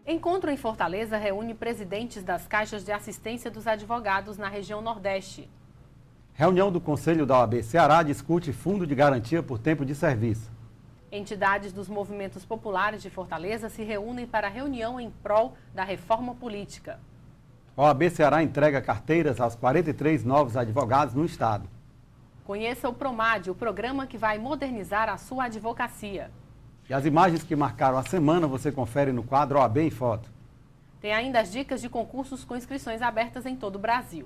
Encontro em Fortaleza reúne presidentes das caixas de assistência dos advogados na região Nordeste. Reunião do Conselho da OAB Ceará discute fundo de garantia por tempo de serviço. Entidades dos movimentos populares de Fortaleza se reúnem para reunião em prol da reforma política. A OAB Ceará entrega carteiras aos 43 novos advogados no estado. Conheça o PROMAD, o programa que vai modernizar a sua advocacia. E as imagens que marcaram a semana você confere no quadro OAB em Foto. Tem ainda as dicas de concursos com inscrições abertas em todo o Brasil.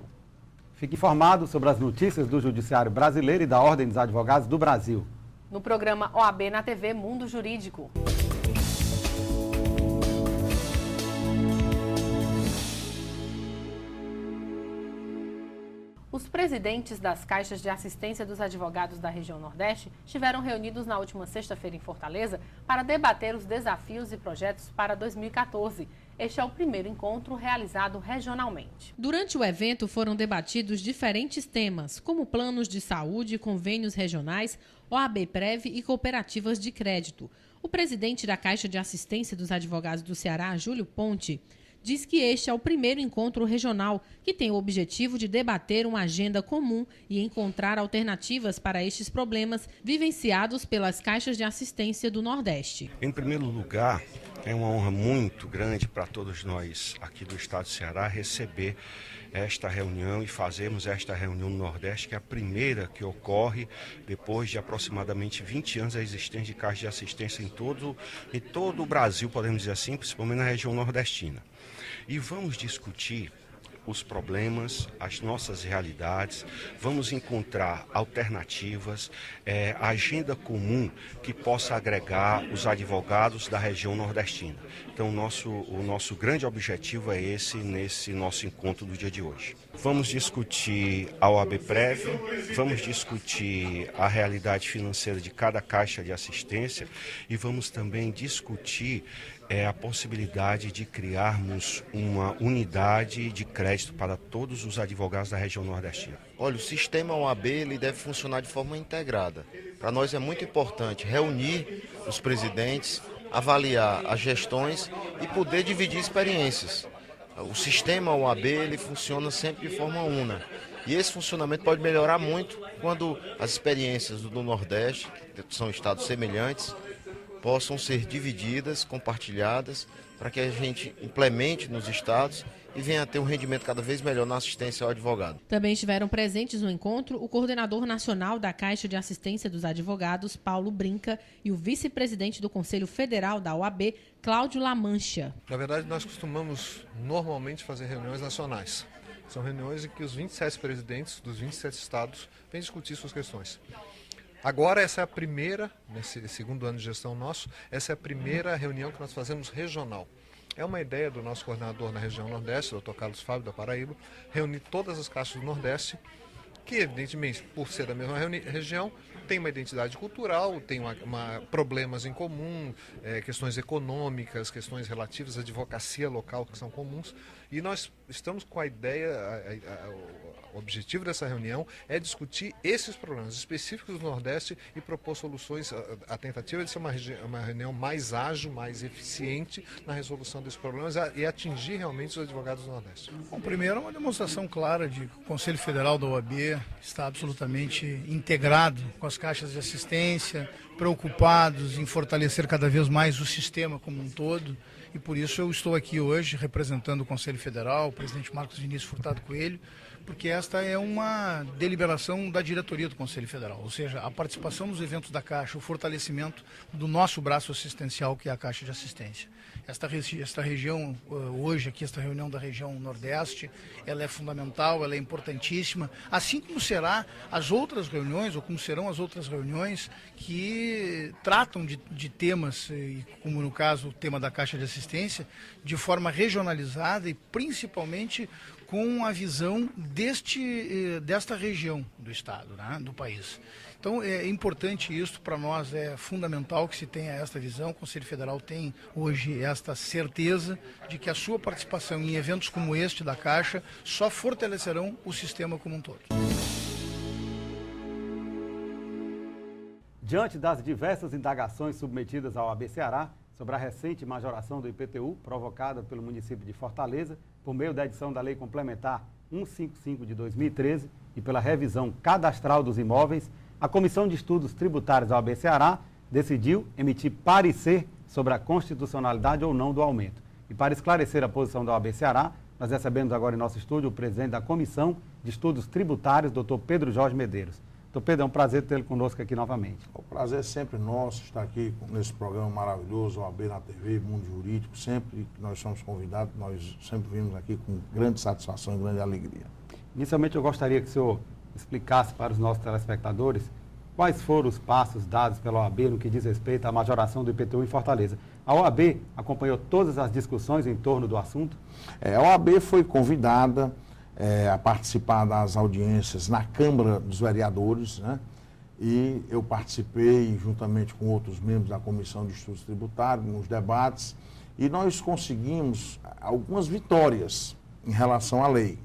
Fique informado sobre as notícias do Judiciário Brasileiro e da Ordem dos Advogados do Brasil. No programa OAB na TV Mundo Jurídico. Os presidentes das caixas de assistência dos advogados da região Nordeste estiveram reunidos na última sexta-feira em Fortaleza para debater os desafios e projetos para 2014. Este é o primeiro encontro realizado regionalmente. Durante o evento foram debatidos diferentes temas, como planos de saúde, convênios regionais, OAB-Prev e cooperativas de crédito. O presidente da Caixa de Assistência dos Advogados do Ceará, Júlio Ponte, diz que este é o primeiro encontro regional que tem o objetivo de debater uma agenda comum e encontrar alternativas para estes problemas vivenciados pelas caixas de assistência do Nordeste. Em primeiro lugar, é uma honra muito grande para todos nós aqui do estado do Ceará receber esta reunião e fazermos esta reunião no Nordeste, que é a primeira que ocorre depois de aproximadamente 20 anos da existência de caixas de assistência em todo o Brasil, podemos dizer assim, principalmente na região nordestina. E vamos discutir os problemas, as nossas realidades, vamos encontrar alternativas, a agenda comum que possa agregar os advogados da região nordestina. Então, o nosso grande objetivo é esse, nesse nosso encontro do dia de hoje. Vamos discutir a OAB-Prev, vamos discutir a realidade financeira de cada caixa de assistência e vamos também discutir a possibilidade de criarmos uma unidade de crédito para todos os advogados da região nordestina. Olha, o sistema OAB ele deve funcionar de forma integrada. Para nós é muito importante reunir os presidentes, avaliar as gestões e poder dividir experiências. O sistema OAB ele funciona sempre de forma una. E esse funcionamento pode melhorar muito quando as experiências do Nordeste, que são estados semelhantes, possam ser divididas, compartilhadas, para que a gente implemente nos estados e venha a ter um rendimento cada vez melhor na assistência ao advogado. Também estiveram presentes no encontro o coordenador nacional da Caixa de Assistência dos Advogados, Paulo Brinca, e o vice-presidente do Conselho Federal da OAB, Cláudio Lamancha. Na verdade, nós costumamos normalmente fazer reuniões nacionais. São reuniões em que os 27 presidentes dos 27 estados vêm discutir suas questões. Agora, essa é a primeira, nesse segundo ano de gestão nosso, essa é a primeira reunião que nós fazemos regional. É uma ideia do nosso coordenador na região Nordeste, Dr. Carlos Fábio da Paraíba, reunir todas as caixas do Nordeste, que evidentemente, por ser da mesma região, tem uma identidade cultural, tem problemas em comum, questões econômicas, questões relativas à advocacia local que são comuns. E nós estamos com a ideia, o objetivo dessa reunião é discutir esses problemas específicos do Nordeste e propor soluções. A tentativa de ser uma reunião mais ágil, mais eficiente na resolução desses problemas e atingir realmente os advogados do Nordeste. Bom, primeiro, é uma demonstração clara de que o Conselho Federal da OAB está absolutamente integrado com as caixas de assistência, preocupados em fortalecer cada vez mais o sistema como um todo. E por isso eu estou aqui hoje representando o Conselho Federal, o presidente Marcos Vinícius Furtado Coelho, porque esta é uma deliberação da diretoria do Conselho Federal, ou seja, a participação nos eventos da Caixa, o fortalecimento do nosso braço assistencial, que é a Caixa de Assistência. Esta região, hoje aqui, esta reunião da região Nordeste, ela é fundamental, ela é importantíssima, assim como será as outras reuniões, ou como serão as outras reuniões que tratam de temas, como no caso o tema da Caixa de Assistência, de forma regionalizada e principalmente com a visão desta região do estado, né, do país. Então é importante isso, para nós é fundamental que se tenha esta visão. O Conselho Federal tem hoje esta certeza de que a sua participação em eventos como este da Caixa só fortalecerão o sistema como um todo. Diante das diversas indagações submetidas ao OAB Ceará sobre a recente majoração do IPTU provocada pelo município de Fortaleza por meio da edição da Lei Complementar 155 de 2013 e pela revisão cadastral dos imóveis, a Comissão de Estudos Tributários da OAB Ceará decidiu emitir parecer sobre a constitucionalidade ou não do aumento. E para esclarecer a posição da OAB Ceará, nós recebemos agora em nosso estúdio o presidente da Comissão de Estudos Tributários, doutor Pedro Jorge Medeiros. Doutor Pedro, é um prazer tê-lo conosco aqui novamente. O prazer é sempre nosso estar aqui nesse programa maravilhoso, OAB na TV, Mundo Jurídico. Sempre que nós somos convidados, nós sempre vimos aqui com grande satisfação e grande alegria. Inicialmente, eu gostaria que o senhor explicasse para os nossos telespectadores quais foram os passos dados pela OAB no que diz respeito à majoração do IPTU em Fortaleza. A OAB acompanhou todas as discussões em torno do assunto? A OAB foi convidada a participar das audiências na Câmara dos Vereadores, né? E eu participei juntamente com outros membros da Comissão de Estudos Tributários nos debates e nós conseguimos algumas vitórias em relação à lei.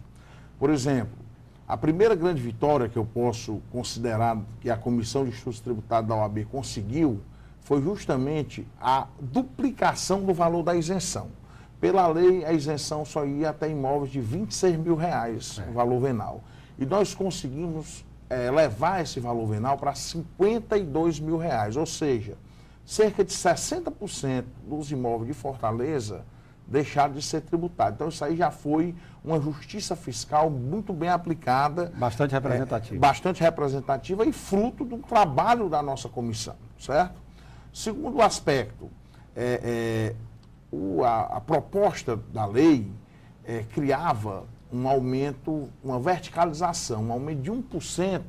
Por exemplo, a primeira grande vitória que eu posso considerar que a Comissão de Estudos Tributários da OAB conseguiu foi justamente a duplicação do valor da isenção. Pela lei, a isenção só ia até imóveis de R$26 mil, o valor venal. E nós conseguimos levar esse valor venal para R$52 mil, ou seja, cerca de 60% dos imóveis de Fortaleza deixaram de ser tributados. Então, isso aí já foi uma justiça fiscal muito bem aplicada. Bastante representativa. Bastante representativa e fruto do trabalho da nossa comissão, certo? Segundo aspecto, a proposta da lei criava um aumento, uma verticalização, um aumento de 1%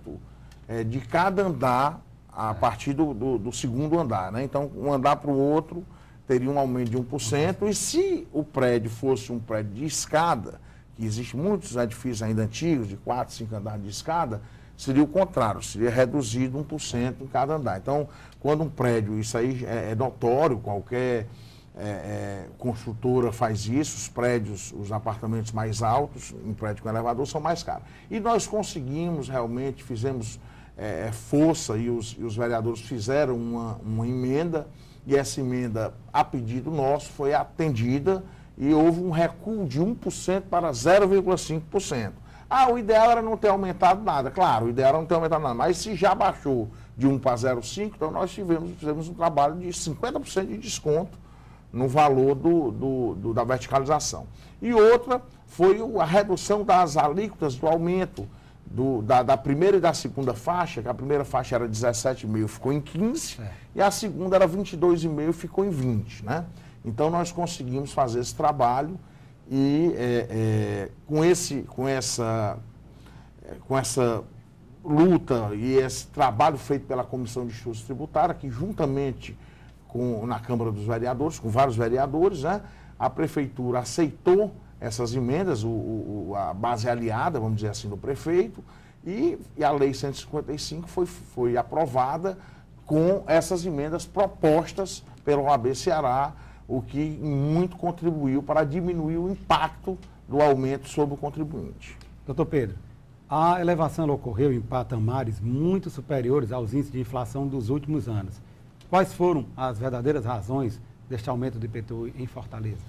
de cada andar a partir do segundo andar, né? Então, um andar para o outro teria um aumento de 1%, e se o prédio fosse um prédio de escada, que existem muitos edifícios ainda antigos, de 4, 5 andares de escada, seria o contrário, seria reduzido 1% em cada andar. Então, quando um prédio, isso aí é notório, qualquer construtora faz isso, os prédios, os apartamentos mais altos, em prédio com elevador, são mais caros. E nós conseguimos realmente, fizemos força, e os vereadores fizeram uma emenda, e essa emenda, a pedido nosso, foi atendida e houve um recuo de 1% para 0,5%. O ideal era não ter aumentado nada. Claro, o ideal era não ter aumentado nada, mas se já baixou de 1 para 0,5%, então nós fizemos um trabalho de 50% de desconto no valor da verticalização. E outra foi a redução das alíquotas do aumento da primeira e da segunda faixa, que a primeira faixa era 17,5, ficou em 15, e a segunda era 22,5, ficou em 20, né? Então nós conseguimos fazer esse trabalho e com essa luta e esse trabalho feito pela Comissão de Estudos Tributários, que juntamente na Câmara dos Vereadores, com vários vereadores, né, a Prefeitura aceitou essas emendas, a base aliada, vamos dizer assim, do prefeito, e a Lei 155 foi aprovada com essas emendas propostas pela OAB Ceará, o que muito contribuiu para diminuir o impacto do aumento sobre o contribuinte. Doutor Pedro, a elevação ocorreu em patamares muito superiores aos índices de inflação dos últimos anos. Quais foram as verdadeiras razões deste aumento do IPTU em Fortaleza?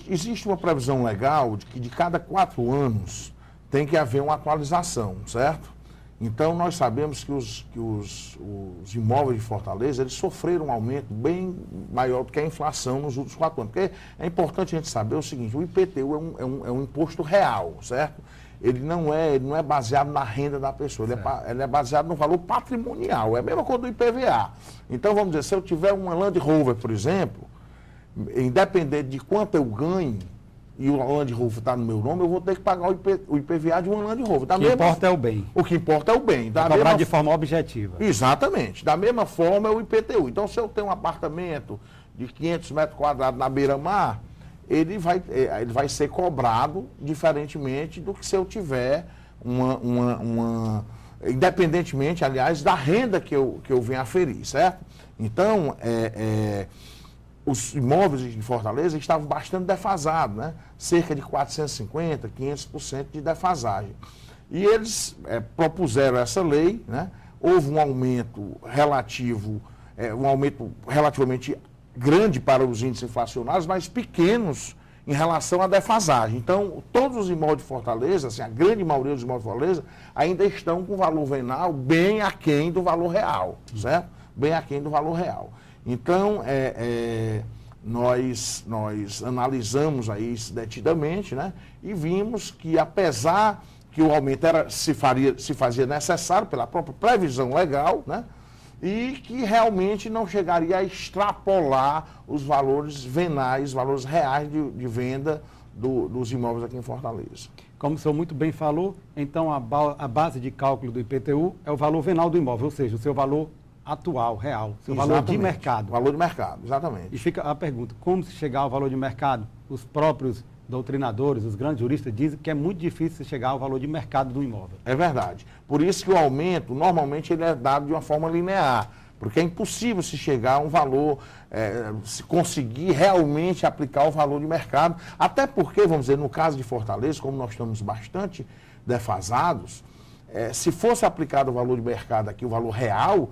Existe uma previsão legal de que de cada 4 anos tem que haver uma atualização, certo? Então, nós sabemos que os imóveis de Fortaleza, eles sofreram um aumento bem maior do que a inflação nos últimos 4 anos. Porque é importante a gente saber o seguinte, o IPTU é um imposto real, certo? Ele não é baseado na renda da pessoa, ele é baseado no valor patrimonial, é a mesma coisa do IPVA. Então, vamos dizer, se eu tiver uma Land Rover, por exemplo, independente de quanto eu ganho, e o Land Rover está no meu nome, eu vou ter que pagar o IPVA de uma Land Rover. O que importa é o bem. O que importa é o bem. Cobrar de forma objetiva. Exatamente. Da mesma forma é o IPTU. Então, se eu tenho um apartamento de 500 metros quadrados na beira-mar, ele vai ser cobrado diferentemente do que se eu tiver independentemente, aliás, da renda que eu venho aferir, certo? Então, os imóveis de Fortaleza estavam bastante defasados, né? Cerca de 450%, 500% de defasagem. E eles propuseram essa lei, né? Houve um aumento relativamente grande para os índices inflacionários, mas pequenos em relação à defasagem. Então, todos os imóveis de Fortaleza, assim, a grande maioria dos imóveis de Fortaleza, ainda estão com valor venal bem aquém do valor real, certo? Bem aquém do valor real. Então, nós analisamos aí isso detidamente, né? E vimos que, apesar que o aumento se fazia necessário pela própria previsão legal, né? E que realmente não chegaria a extrapolar os valores venais, valores reais de venda dos imóveis aqui em Fortaleza. Como o senhor muito bem falou, então a base de cálculo do IPTU é o valor venal do imóvel, ou seja, o seu valor atual, real, seu valor de mercado. Valor de mercado, exatamente. E fica a pergunta, como se chegar ao valor de mercado? Os próprios doutrinadores, os grandes juristas dizem que é muito difícil chegar ao valor de mercado do imóvel. É verdade. Por isso que o aumento, normalmente, ele é dado de uma forma linear, porque é impossível se chegar a um valor, se conseguir realmente aplicar o valor de mercado, até porque, vamos dizer, no caso de Fortaleza, como nós estamos bastante defasados, se fosse aplicado o valor de mercado aqui, o valor real,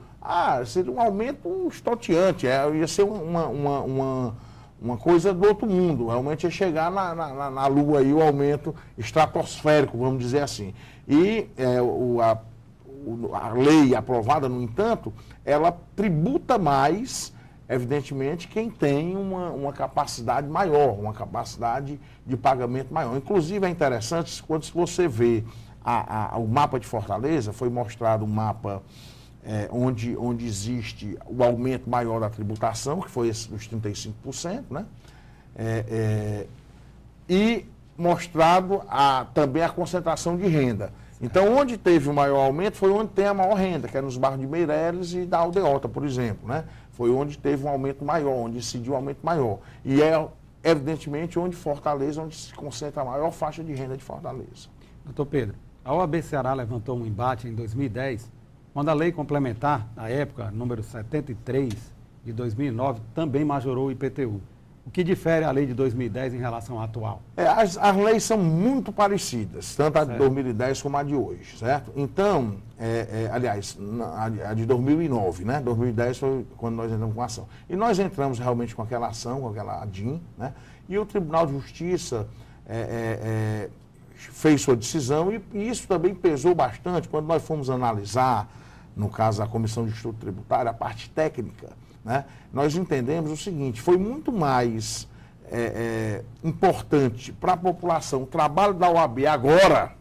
seria um aumento estonteante, ia ser uma coisa do outro mundo, realmente ia chegar na Lua aí o aumento estratosférico, vamos dizer assim. E a lei aprovada, no entanto, ela tributa mais, evidentemente, quem tem uma capacidade maior, uma capacidade de pagamento maior. Inclusive é interessante, quando você vê o mapa de Fortaleza, foi mostrado um mapa onde existe o aumento maior da tributação, que foi esse dos 35%, né? E mostrado também a concentração de renda. Então, onde teve o maior aumento foi onde tem a maior renda, que é nos bairros de Meireles e da Aldeota, por exemplo, né? Foi onde teve um aumento maior, onde incidiu um aumento maior. E evidentemente, onde Fortaleza, onde se concentra a maior faixa de renda de Fortaleza. Doutor Pedro, a OAB Ceará levantou um embate em 2010, quando a lei complementar, na época, número 73 de 2009, também majorou o IPTU. O que difere a lei de 2010 em relação à atual? As leis são muito parecidas, tanto a de 2010 como a de hoje, certo? Então, aliás, a de 2009, né? 2010 foi quando nós entramos com a ação. E nós entramos realmente com aquela ação, com aquela ADIM, né? E o Tribunal de Justiça fez sua decisão e isso também pesou bastante quando nós fomos analisar, no caso da Comissão de Estudo Tributário, a parte técnica, né? Nós entendemos o seguinte, foi muito mais importante para a população o trabalho da OAB agora.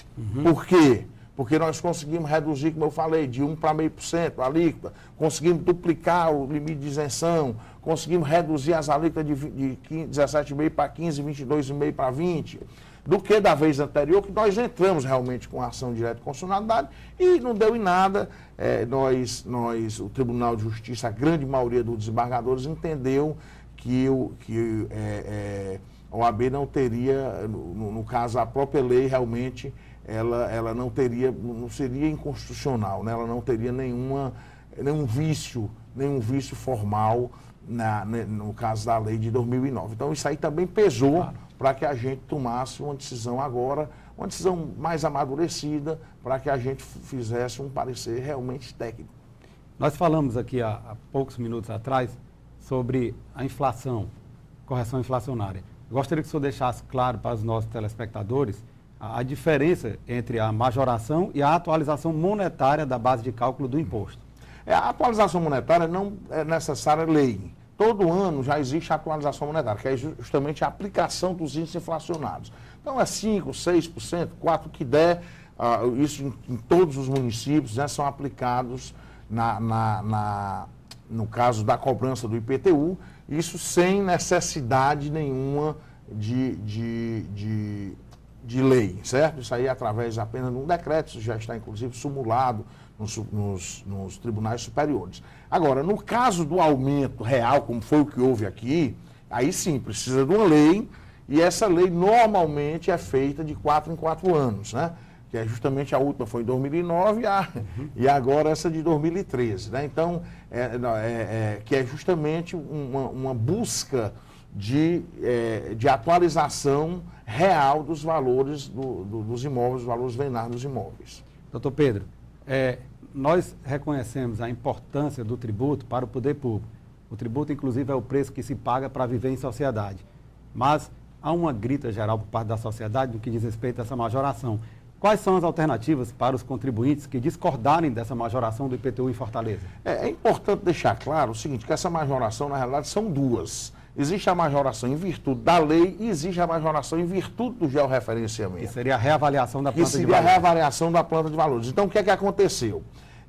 Por quê? Porque nós conseguimos reduzir, como eu falei, de 1 para 0,5% a alíquota, conseguimos duplicar o limite de isenção, conseguimos reduzir as alíquotas de 17,5% para 15%, 22,5% para 20%, do que da vez anterior, que nós entramos realmente com ação direta de constitucionalidade e não deu em nada. O Tribunal de Justiça, a grande maioria dos desembargadores, entendeu que a OAB não teria, no caso, a própria lei realmente, ela não seria inconstitucional, né? Ela não teria nenhum vício formal no caso da lei de 2009. Então, isso aí também pesou para que a gente tomasse uma decisão agora, uma decisão mais amadurecida, para que a gente fizesse um parecer realmente técnico. Nós falamos aqui há poucos minutos atrás sobre a inflação, correção inflacionária. Eu gostaria que o senhor deixasse claro para os nossos telespectadores a diferença entre a majoração e a atualização monetária da base de cálculo do imposto. A atualização monetária não é necessária lei. Todo ano já existe a atualização monetária, que é justamente a aplicação dos índices inflacionados. Então é 5%, 6%, 4% que der, isso em todos os municípios, né, são aplicados no caso da cobrança do IPTU, isso sem necessidade nenhuma de lei, certo? Isso aí é através apenas de um decreto, isso já está inclusive simulado nos tribunais superiores. Agora, no caso do aumento real, como foi o que houve aqui, aí sim, precisa de uma lei, e essa lei normalmente é feita de 4 em 4 anos, né? Que é justamente a última foi em 2009 e agora essa de 2013, né? Então, que é justamente uma busca de atualização real dos valores dos imóveis, dos valores venais dos imóveis. Doutor Pedro, nós reconhecemos a importância do tributo para o poder público. O tributo, inclusive, é o preço que se paga para viver em sociedade. Mas há uma grita geral por parte da sociedade no que diz respeito a essa majoração. Quais são as alternativas para os contribuintes que discordarem dessa majoração do IPTU em Fortaleza? É importante deixar claro o seguinte, que essa majoração, na realidade, são duas. Existe a majoração em virtude da lei e existe a majoração em virtude do georreferenciamento. Que seria a reavaliação da planta de valores. Que seria a reavaliação da planta de valores. Então, o que é que aconteceu?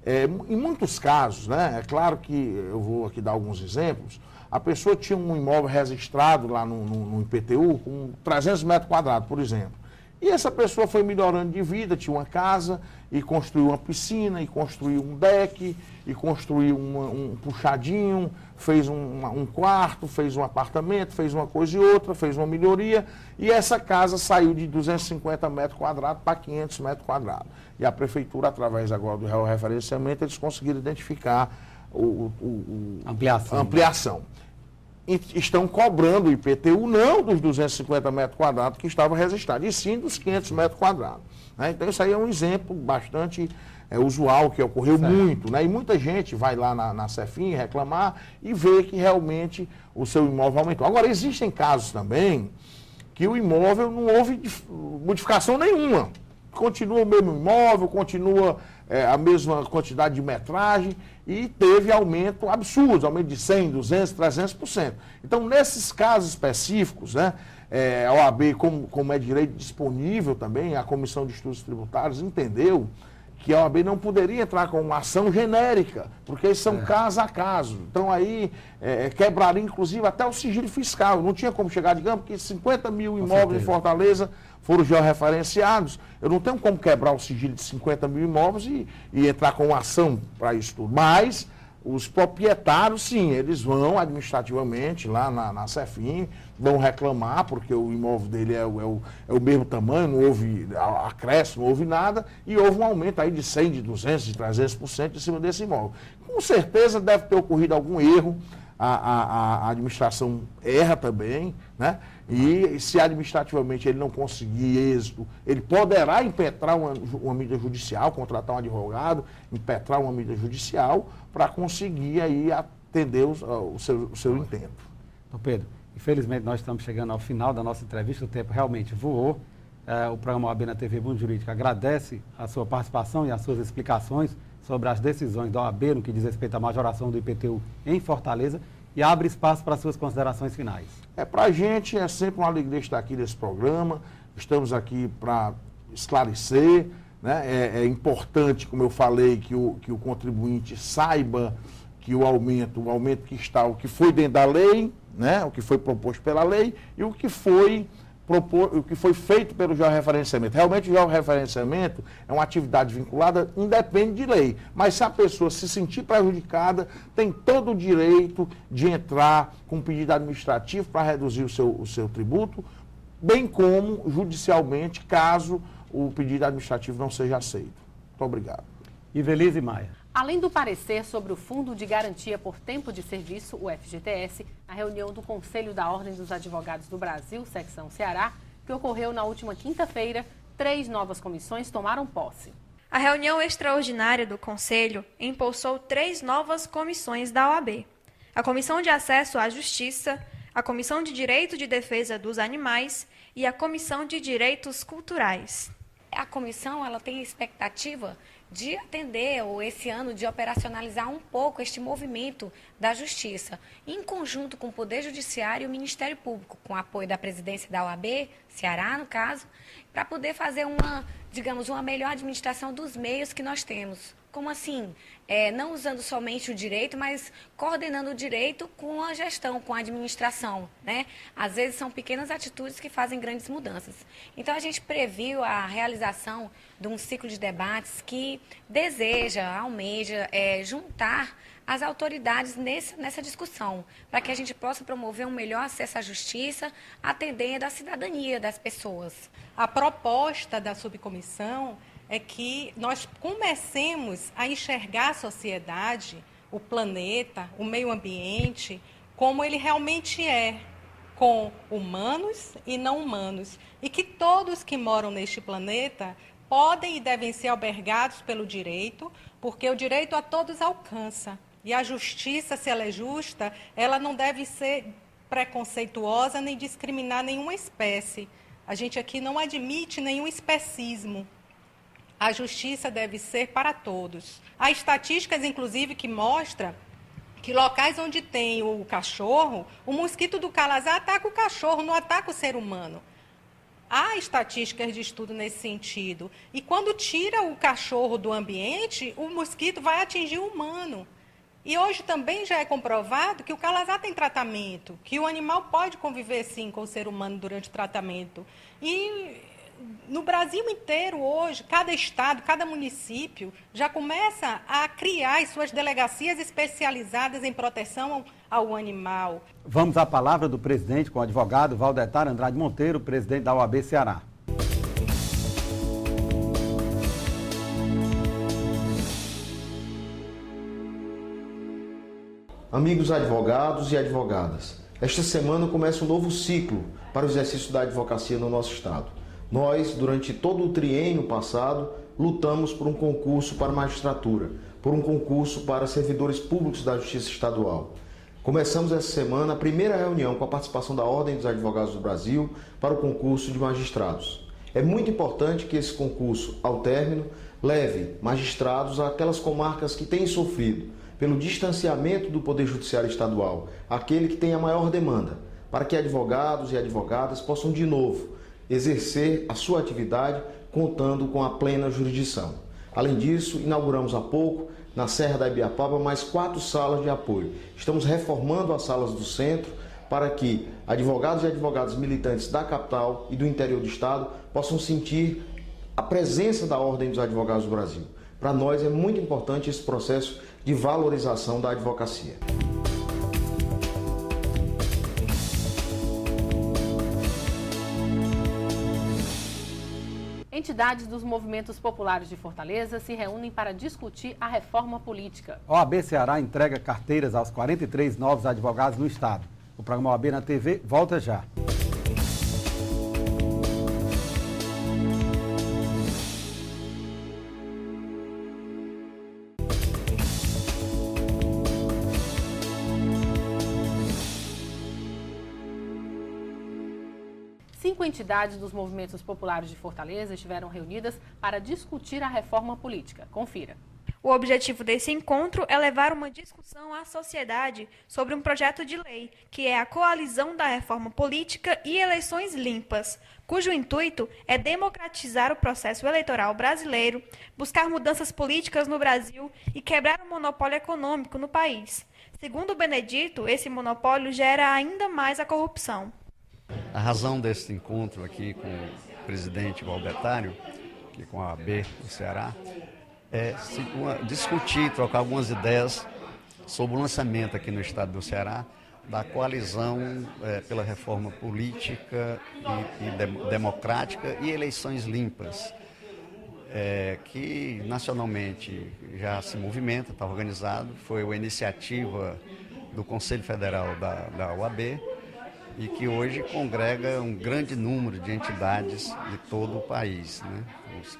Em muitos casos, né, é claro que eu vou aqui dar alguns exemplos, a pessoa tinha um imóvel registrado lá no IPTU com 300 metros quadrados, por exemplo. E essa pessoa foi melhorando de vida, tinha uma casa e construiu uma piscina, e construiu um deck, e construiu um puxadinho, fez um quarto, fez um apartamento, fez uma coisa e outra, fez uma melhoria, e essa casa saiu de 250 metros quadrados para 500 metros quadrados. E a prefeitura, através agora do referenciamento, eles conseguiram identificar a ampliação. E estão cobrando o IPTU não dos 250 metros quadrados que estavam registrados, e sim dos 500 metros quadrados. Né? Então, isso aí é um exemplo bastante usual, que ocorreu muito. Né? E muita gente vai lá na Cefim reclamar e vê que realmente o seu imóvel aumentou. Agora, existem casos também que o imóvel não houve modificação nenhuma. Continua o mesmo imóvel, continua a mesma quantidade de metragem e teve aumento absurdo, aumento de 100%, 200%, 300%. Então, nesses casos específicos, né, a OAB, como é direito disponível também, a Comissão de Estudos Tributários entendeu que a OAB não poderia entrar com uma ação genérica, porque eles são caso a caso. Então, aí quebraria, inclusive, até o sigilo fiscal. Não tinha como chegar, digamos, que 50 mil imóveis em Fortaleza foram georreferenciados. Eu não tenho como quebrar o sigilo de 50 mil imóveis e entrar com uma ação para isso tudo. Mas os proprietários, sim, eles vão administrativamente lá na Cefim, vão reclamar, porque o imóvel dele é o mesmo tamanho, não houve acréscimo, não houve nada, e houve um aumento aí de 100%, de 200%, de 300% em cima desse imóvel. Com certeza deve ter ocorrido algum erro, a administração erra também, né? E se administrativamente ele não conseguir êxito, ele poderá impetrar uma medida judicial, contratar um advogado, impetrar uma medida judicial para conseguir aí atender o seu intento. Então, Pedro, infelizmente nós estamos chegando ao final da nossa entrevista, o tempo realmente voou. O programa OAB na TV Mundo Jurídico agradece a sua participação e as suas explicações sobre as decisões da OAB no que diz respeito à majoração do IPTU em Fortaleza e abre espaço para suas considerações finais. Para a gente é sempre uma alegria estar aqui nesse programa, estamos aqui para esclarecer, né? É importante, como eu falei, que o contribuinte saiba que o aumento que está, o que foi dentro da lei, né? O que foi proposto pela lei e o que foi feito pelo georreferenciamento. Realmente o georreferenciamento é uma atividade vinculada, independe de lei. Mas se a pessoa se sentir prejudicada, tem todo o direito de entrar com pedido administrativo para reduzir o seu tributo, bem como judicialmente, caso o pedido administrativo não seja aceito. Muito obrigado. Ivelise Maia. Além do parecer sobre o Fundo de Garantia por Tempo de Serviço, o FGTS, na reunião do Conselho da Ordem dos Advogados do Brasil, secção Ceará, que ocorreu na última quinta-feira, 3 novas comissões tomaram posse. A reunião extraordinária do Conselho impulsou 3 novas comissões da OAB. A Comissão de Acesso à Justiça, a Comissão de Direito de Defesa dos Animais e a Comissão de Direitos Culturais. A comissão ela tem a expectativa de atender, ou esse ano, de operacionalizar um pouco este movimento da Justiça, em conjunto com o Poder Judiciário e o Ministério Público, com apoio da presidência da OAB, Ceará, no caso, para poder fazer uma melhor administração dos meios que nós temos. Como assim? Não usando somente o direito, mas coordenando o direito com a gestão, com a administração, né? Às vezes são pequenas atitudes que fazem grandes mudanças. Então a gente previu a realização de um ciclo de debates que almeja juntar as autoridades nessa discussão, para que a gente possa promover um melhor acesso à justiça, atendendo à cidadania das pessoas. A proposta da subcomissão é que nós comecemos a enxergar a sociedade, o planeta, o meio ambiente, como ele realmente é, com humanos e não humanos. E que todos que moram neste planeta podem e devem ser albergados pelo direito, porque o direito a todos alcança. E a justiça, se ela é justa, ela não deve ser preconceituosa nem discriminar nenhuma espécie. A gente aqui não admite nenhum especismo. A justiça deve ser para todos. Há estatísticas, inclusive, que mostram que locais onde tem o cachorro, o mosquito do calazar ataca o cachorro, não ataca o ser humano. Há estatísticas de estudo nesse sentido. E quando tira o cachorro do ambiente, o mosquito vai atingir o humano. E hoje também já é comprovado que o calazar tem tratamento, que o animal pode conviver, sim, com o ser humano durante o tratamento. E no Brasil inteiro, hoje, cada estado, cada município já começa a criar as suas delegacias especializadas em proteção ao animal. Vamos à palavra do presidente com o advogado Valdetar Andrade Monteiro, presidente da OAB Ceará. Amigos advogados e advogadas, esta semana começa um novo ciclo para o exercício da advocacia no nosso estado. Nós, durante todo o triênio passado, lutamos por um concurso para magistratura, por um concurso para servidores públicos da Justiça Estadual. Começamos essa semana a primeira reunião com a participação da Ordem dos Advogados do Brasil para o concurso de magistrados. É muito importante que esse concurso, ao término, leve magistrados àquelas comarcas que têm sofrido pelo distanciamento do Poder Judiciário Estadual, aquele que tem a maior demanda, para que advogados e advogadas possam de novo exercer a sua atividade contando com a plena jurisdição. Além disso, inauguramos há pouco, na Serra da Ibiapaba, mais 4 salas de apoio. Estamos reformando as salas do centro para que advogados e advogadas militantes da capital e do interior do estado possam sentir a presença da Ordem dos Advogados do Brasil. Para nós é muito importante esse processo de valorização da advocacia. Entidades dos movimentos populares de Fortaleza se reúnem para discutir a reforma política. A OAB Ceará entrega carteiras aos 43 novos advogados no estado. O programa OAB na TV volta já. Cinco entidades dos movimentos populares de Fortaleza estiveram reunidas para discutir a reforma política. Confira. O objetivo desse encontro é levar uma discussão à sociedade sobre um projeto de lei, que é a Coalizão da Reforma Política e Eleições Limpas, cujo intuito é democratizar o processo eleitoral brasileiro, buscar mudanças políticas no Brasil e quebrar o monopólio econômico no país. Segundo Benedito, esse monopólio gera ainda mais a corrupção. A razão desse encontro aqui com o presidente Valdetário, aqui com a OAB do Ceará, é discutir, trocar algumas ideias sobre o lançamento aqui no estado do Ceará da coalizão pela reforma política e democrática e eleições limpas, que nacionalmente já se movimenta, está organizado, foi uma iniciativa do Conselho Federal da OAB, e que hoje congrega um grande número de entidades de todo o país, né?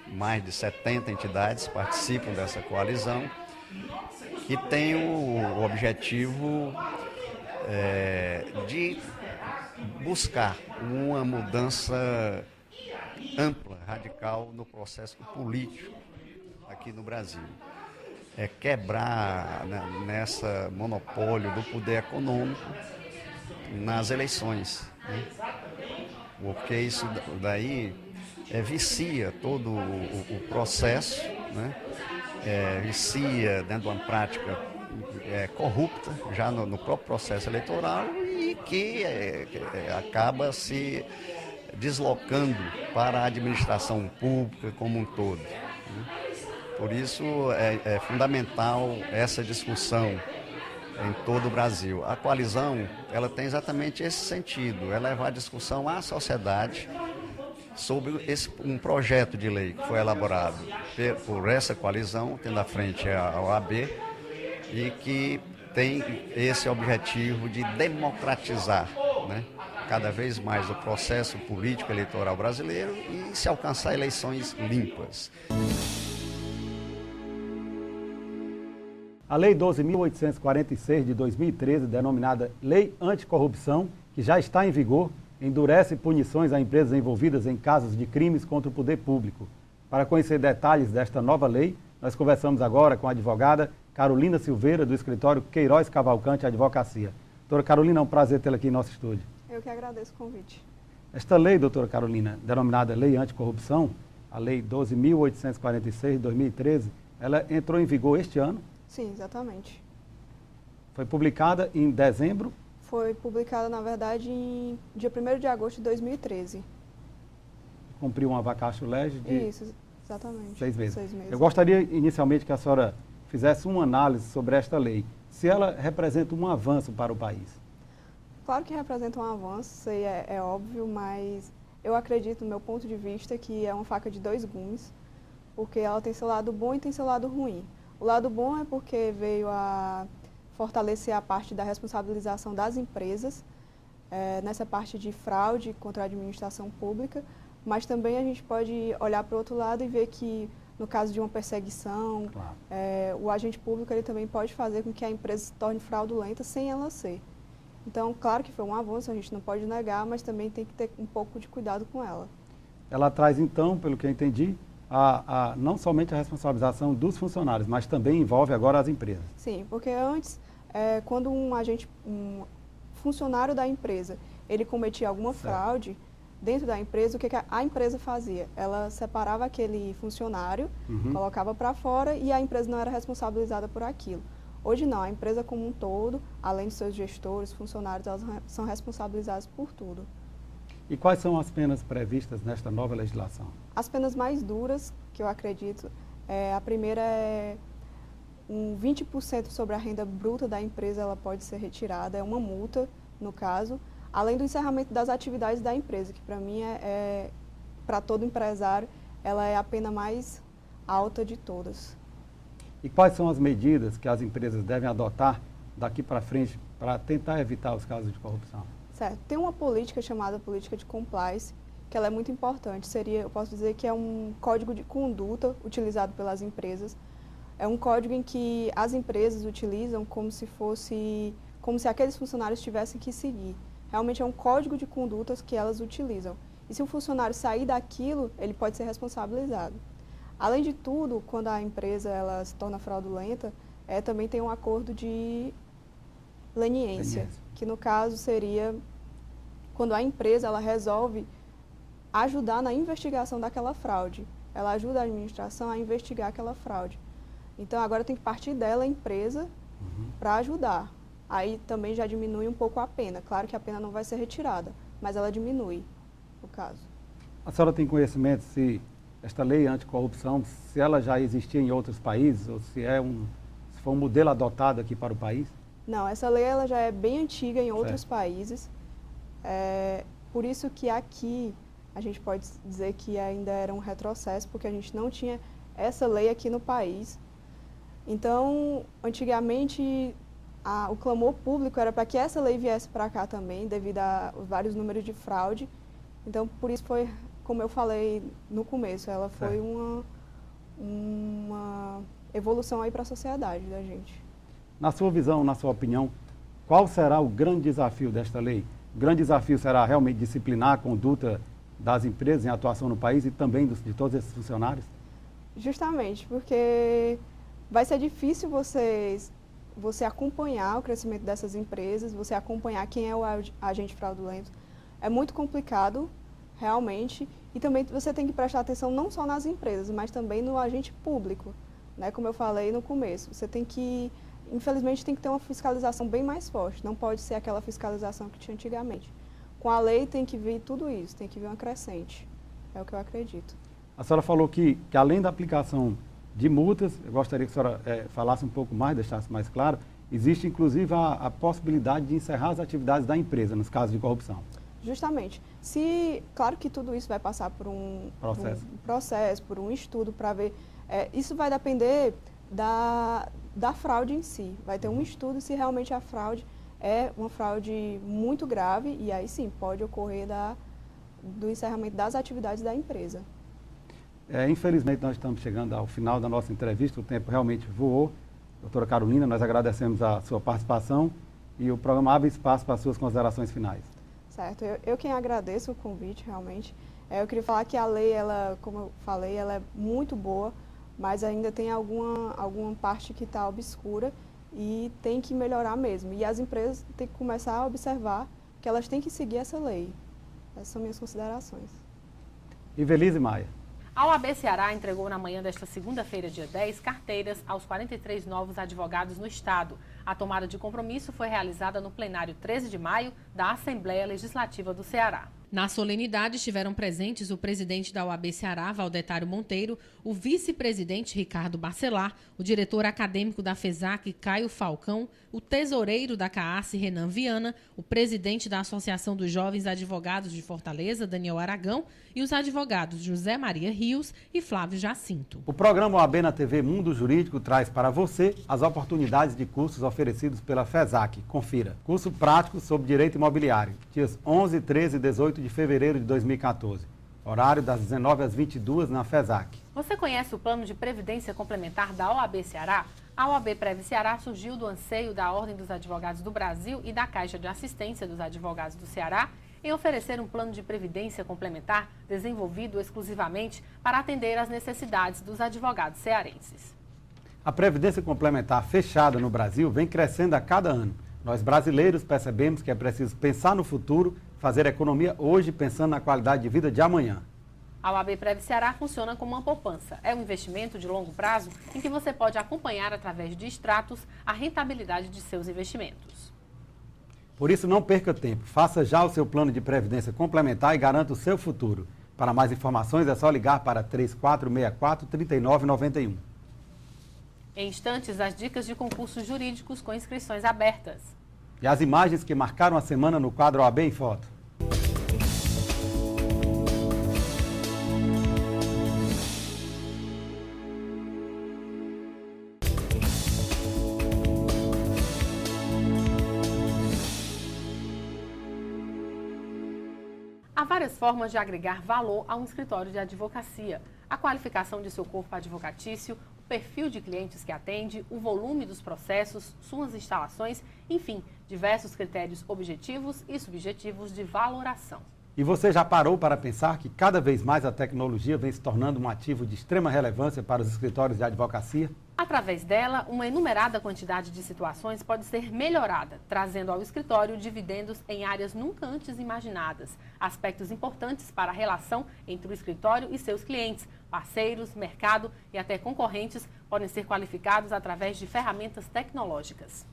Mais de 70 entidades participam dessa coalizão, que tem o objetivo de buscar uma mudança ampla, radical no processo político aqui no Brasil. É quebrar nessa monopólio do poder econômico nas eleições, né? Porque isso daí vicia todo o processo, né? Vicia dentro de uma prática corrupta já no próprio processo eleitoral e que acaba se deslocando para a administração pública como um todo, né? Por isso é fundamental essa discussão em todo o Brasil. A coalizão, ela tem exatamente esse sentido, é levar a discussão à sociedade sobre um projeto de lei que foi elaborado por essa coalizão, tendo à frente a OAB, e que tem esse objetivo de democratizar, né, cada vez mais o processo político eleitoral brasileiro e se alcançar eleições limpas. A Lei 12.846 de 2013, denominada Lei Anticorrupção, que já está em vigor, endurece punições a empresas envolvidas em casos de crimes contra o poder público. Para conhecer detalhes desta nova lei, nós conversamos agora com a advogada Carolina Silveira, do escritório Queiroz Cavalcante Advocacia. Doutora Carolina, é um prazer tê-la aqui em nosso estúdio. Eu que agradeço o convite. Esta lei, doutora Carolina, denominada Lei Anticorrupção, a Lei 12.846 de 2013, ela entrou em vigor este ano? Sim, exatamente. Foi publicada em dezembro? Foi publicada, na verdade, em dia 1º de agosto de 2013. Cumpriu uma vacatio legis de... Isso, exatamente. 6 meses. 6 meses. Eu gostaria, inicialmente, que a senhora fizesse uma análise sobre esta lei. Se ela representa um avanço para o país? Claro que representa um avanço, isso aí é óbvio, mas eu acredito, no meu ponto de vista, que é uma faca de dois gumes, porque ela tem seu lado bom e tem seu lado ruim. O lado bom é porque veio a fortalecer a parte da responsabilização das empresas, nessa parte de fraude contra a administração pública, mas também a gente pode olhar para o outro lado e ver que, no caso de uma perseguição, claro, o agente público ele também pode fazer com que a empresa se torne fraudulenta sem ela ser. Então, claro que foi um avanço, a gente não pode negar, mas também tem que ter um pouco de cuidado com ela. Ela traz, então, pelo que eu entendi, não somente a responsabilização dos funcionários, mas também envolve agora as empresas. Sim, porque antes, quando um funcionário da empresa, ele cometia alguma fraude dentro da empresa, o que a empresa fazia? Ela separava aquele funcionário, colocava para fora e a empresa não era responsabilizada por aquilo. Hoje não, a empresa como um todo, além de seus gestores, funcionários, elas são responsabilizadas por tudo. E quais são as penas previstas nesta nova legislação? As penas mais duras, que eu acredito, a primeira é 20% sobre a renda bruta da empresa, ela pode ser retirada, é uma multa, no caso, além do encerramento das atividades da empresa, que para mim para todo empresário, ela é a pena mais alta de todas. E quais são as medidas que as empresas devem adotar daqui para frente para tentar evitar os casos de corrupção? Certo. Tem uma política chamada política de compliance, que ela é muito importante. Eu posso dizer que é um código de conduta utilizado pelas empresas. É um código em que as empresas utilizam como se aqueles funcionários tivessem que seguir. Realmente é um código de condutas que elas utilizam. E se o funcionário sair daquilo, ele pode ser responsabilizado. Além de tudo, quando a empresa ela se torna fraudulenta, também tem um acordo de leniência, que no caso seria quando a empresa ela resolve ajudar na investigação daquela fraude. Ela ajuda a administração a investigar aquela fraude. Então agora tem que partir dela, a empresa, para ajudar. Aí também já diminui um pouco a pena. Claro que a pena não vai ser retirada, mas ela diminui o caso. A senhora tem conhecimento se esta lei anticorrupção, se ela já existia em outros países, ou se foi um modelo adotado aqui para o país? Não, essa lei ela já é bem antiga em outros países. Por isso que aqui a gente pode dizer que ainda era um retrocesso, porque a gente não tinha essa lei aqui no país. Então, antigamente, o clamor público era para que essa lei viesse para cá também, devido a vários números de fraude. Então, por isso foi, como eu falei no começo, ela foi uma evolução aí para a sociedade da gente. Na sua visão, na sua opinião, qual será o grande desafio desta lei? O grande desafio será realmente disciplinar a conduta das empresas em atuação no país e também de todos esses funcionários? Justamente, porque vai ser difícil você acompanhar o crescimento dessas empresas, você acompanhar quem é o agente fraudulento. É muito complicado, realmente, e também você tem que prestar atenção não só nas empresas, mas também no agente público, né? Como eu falei no começo, você tem que, infelizmente, tem que ter uma fiscalização bem mais forte, não pode ser aquela fiscalização que tinha antigamente. Com a lei tem que vir tudo isso, tem que vir uma crescente, é o que eu acredito. A senhora falou que além da aplicação de multas, eu gostaria que a senhora falasse um pouco mais, deixasse mais claro, existe inclusive a possibilidade de encerrar as atividades da empresa nos casos de corrupção. Justamente. Claro que tudo isso vai passar por um processo, por um estudo para ver. Isso vai depender da fraude em si. Vai ter um estudo se realmente a fraude é uma fraude muito grave e aí sim pode ocorrer do encerramento das atividades da empresa. Infelizmente nós estamos chegando ao final da nossa entrevista, o tempo realmente voou. Doutora Carolina, nós agradecemos a sua participação e o programa abre espaço para as suas considerações finais. Certo, eu quem agradeço o convite, realmente. Eu queria falar que a lei, ela, como eu falei, ela é muito boa, mas ainda tem alguma parte que está obscura e tem que melhorar mesmo. E as empresas têm que começar a observar que elas têm que seguir essa lei. Essas são minhas considerações. Ivelise Maia. A OAB Ceará entregou na manhã desta segunda-feira, dia 10, carteiras aos 43 novos advogados no Estado. A tomada de compromisso foi realizada no plenário 13 de maio da Assembleia Legislativa do Ceará. Na solenidade estiveram presentes o presidente da OAB Ceará, Valdetário Monteiro, o vice-presidente Ricardo Bacelar, o diretor acadêmico da FESAC, Caio Falcão, o tesoureiro da CAASE, Renan Viana, o presidente da Associação dos Jovens Advogados de Fortaleza, Daniel Aragão, e os advogados José Maria Rios e Flávio Jacinto. O programa OAB na TV Mundo Jurídico traz para você as oportunidades de cursos oferecidos pela FESAC. Confira. Curso prático sobre direito imobiliário, dias 11, 13 e 18 de fevereiro de 2014. Horário das 19 às 22 na FESAC. Você conhece o plano de previdência complementar da OAB Ceará? A OAB Prev Ceará surgiu do anseio da Ordem dos Advogados do Brasil e da Caixa de Assistência dos Advogados do Ceará em oferecer um plano de previdência complementar desenvolvido exclusivamente para atender às necessidades dos advogados cearenses. A previdência complementar fechada no Brasil vem crescendo a cada ano. Nós brasileiros percebemos que é preciso pensar no futuro, fazer economia hoje pensando na qualidade de vida de amanhã. A OAB Prev Ceará funciona como uma poupança. É um investimento de longo prazo em que você pode acompanhar através de extratos a rentabilidade de seus investimentos. Por isso, não perca tempo. Faça já o seu plano de previdência complementar e garanta o seu futuro. Para mais informações é só ligar para 3464-3991. Em instantes, as dicas de concursos jurídicos com inscrições abertas. E as imagens que marcaram a semana no quadro OAB em Foto. Há várias formas de agregar valor a um escritório de advocacia. A qualificação de seu corpo advocatício, o perfil de clientes que atende, o volume dos processos, suas instalações, enfim, diversos critérios objetivos e subjetivos de valoração. E você já parou para pensar que cada vez mais a tecnologia vem se tornando um ativo de extrema relevância para os escritórios de advocacia? Através dela, uma enumerada quantidade de situações pode ser melhorada, trazendo ao escritório dividendos em áreas nunca antes imaginadas, aspectos importantes para a relação entre o escritório e seus clientes, parceiros, mercado e até concorrentes podem ser qualificados através de ferramentas tecnológicas.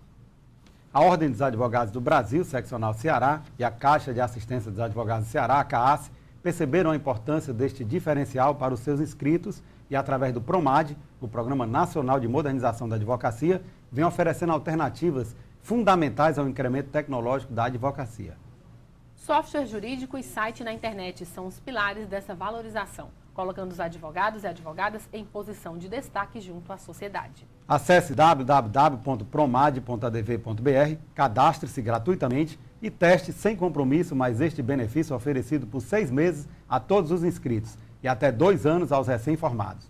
A Ordem dos Advogados do Brasil, Seccional Ceará, e a Caixa de Assistência dos Advogados do Ceará, a CAASE, perceberam a importância deste diferencial para os seus inscritos e, através do PROMAD, o Programa Nacional de Modernização da Advocacia, vem oferecendo alternativas fundamentais ao incremento tecnológico da advocacia. Software jurídico e site na internet são os pilares dessa valorização, colocando os advogados e advogadas em posição de destaque junto à sociedade. Acesse www.promad.adv.br, cadastre-se gratuitamente e teste sem compromisso mais este benefício oferecido por 6 meses a todos os inscritos e até 2 anos aos recém-formados.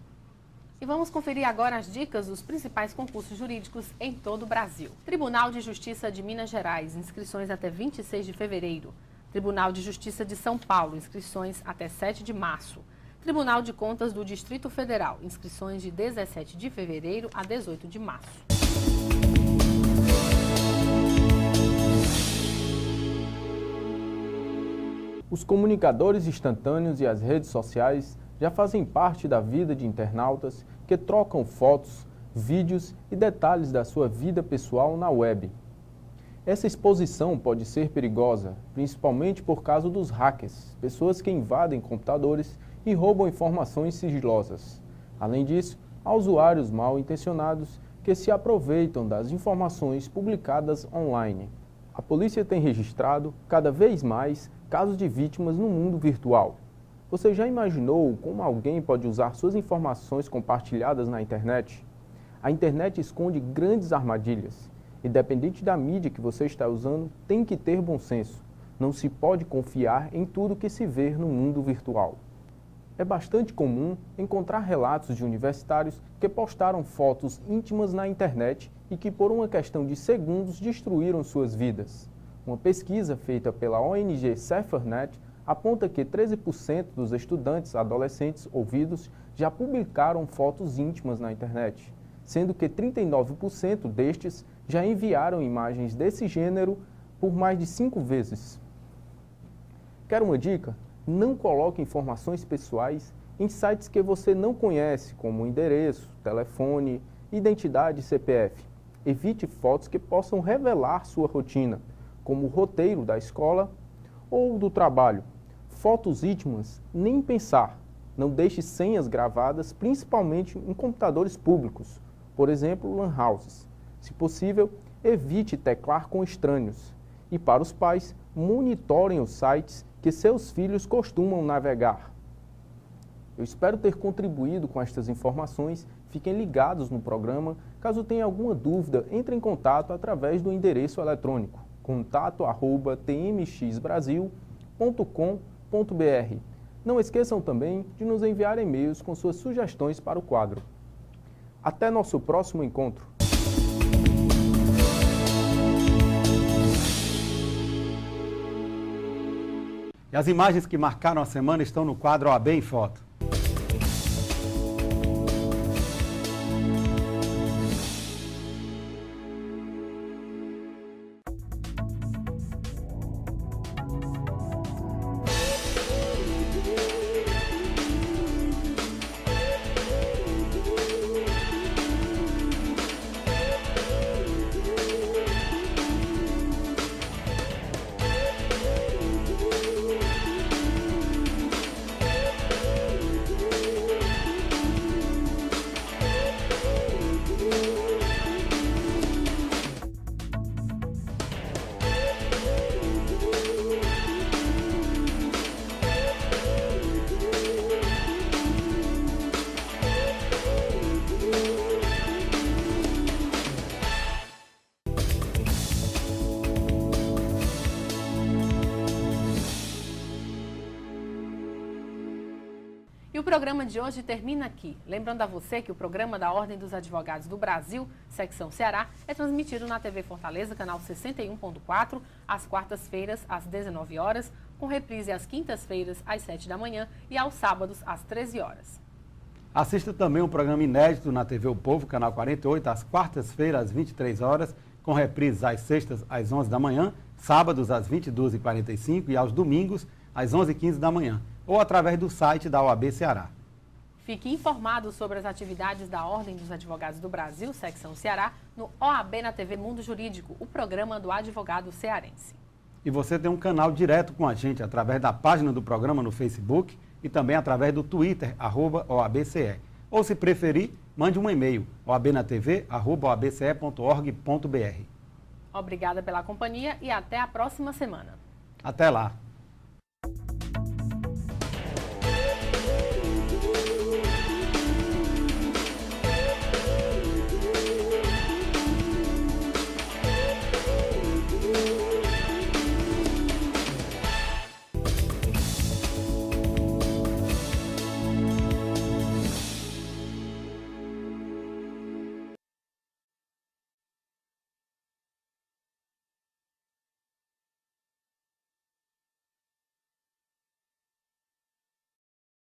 E vamos conferir agora as dicas dos principais concursos jurídicos em todo o Brasil. Tribunal de Justiça de Minas Gerais, inscrições até 26 de fevereiro. Tribunal de Justiça de São Paulo, inscrições até 7 de março. Tribunal de Contas do Distrito Federal, inscrições de 17 de fevereiro a 18 de março. Os comunicadores instantâneos e as redes sociais já fazem parte da vida de internautas que trocam fotos, vídeos e detalhes da sua vida pessoal na web. Essa exposição pode ser perigosa, principalmente por causa dos hackers, pessoas que invadem computadores e roubam informações sigilosas. Além disso, há usuários mal intencionados que se aproveitam das informações publicadas online. A polícia tem registrado, cada vez mais, casos de vítimas no mundo virtual. Você já imaginou como alguém pode usar suas informações compartilhadas na internet? A internet esconde grandes armadilhas. Independente da mídia que você está usando, tem que ter bom senso. Não se pode confiar em tudo que se vê no mundo virtual. é bastante comum encontrar relatos de universitários que postaram fotos íntimas na internet e que, por uma questão de segundos, destruíram suas vidas. Uma pesquisa feita pela ONG SaferNet aponta que 13% dos estudantes adolescentes ouvidos já publicaram fotos íntimas na internet, sendo que 39% destes já enviaram imagens desse gênero por mais de 5 vezes. Quer uma dica? Não coloque informações pessoais em sites que você não conhece, como endereço, telefone, identidade e CPF. Evite fotos que possam revelar sua rotina, como o roteiro da escola ou do trabalho. Fotos íntimas, nem pensar. Não deixe senhas gravadas, principalmente em computadores públicos, por exemplo, lan houses. Se possível, evite teclar com estranhos. E para os pais, monitorem os sites que seus filhos costumam navegar. Eu espero ter contribuído com estas informações. Fiquem ligados no programa. Caso tenha alguma dúvida, entre em contato através do endereço eletrônico contato@tmxbrasil.com.br. Não esqueçam também de nos enviar e-mails com suas sugestões para o quadro. Até nosso próximo encontro. E as imagens que marcaram a semana estão no quadro OAB em Foto. E o programa de hoje termina aqui. Lembrando a você que o programa da Ordem dos Advogados do Brasil, Secção Ceará, é transmitido na TV Fortaleza, canal 61.4, às quartas-feiras, às 19 horas, com reprise às quintas-feiras, às 7 da manhã e aos sábados, às 13 horas. Assista também um programa inédito na TV O Povo, canal 48, às quartas-feiras, às 23 horas, com reprises às sextas, às 11 da manhã, sábados, às 22h45 e aos domingos, às 11h15 da manhã, ou através do site da OAB Ceará. Fique informado sobre as atividades da Ordem dos Advogados do Brasil, Secção Ceará, no OAB na TV Mundo Jurídico, o programa do advogado cearense. E você tem um canal direto com a gente através da página do programa no Facebook e também através do Twitter, @OABCE. Ou, se preferir, mande um e-mail, oabnatv@oabce.org.br. Obrigada pela companhia e até a próxima semana. Até lá!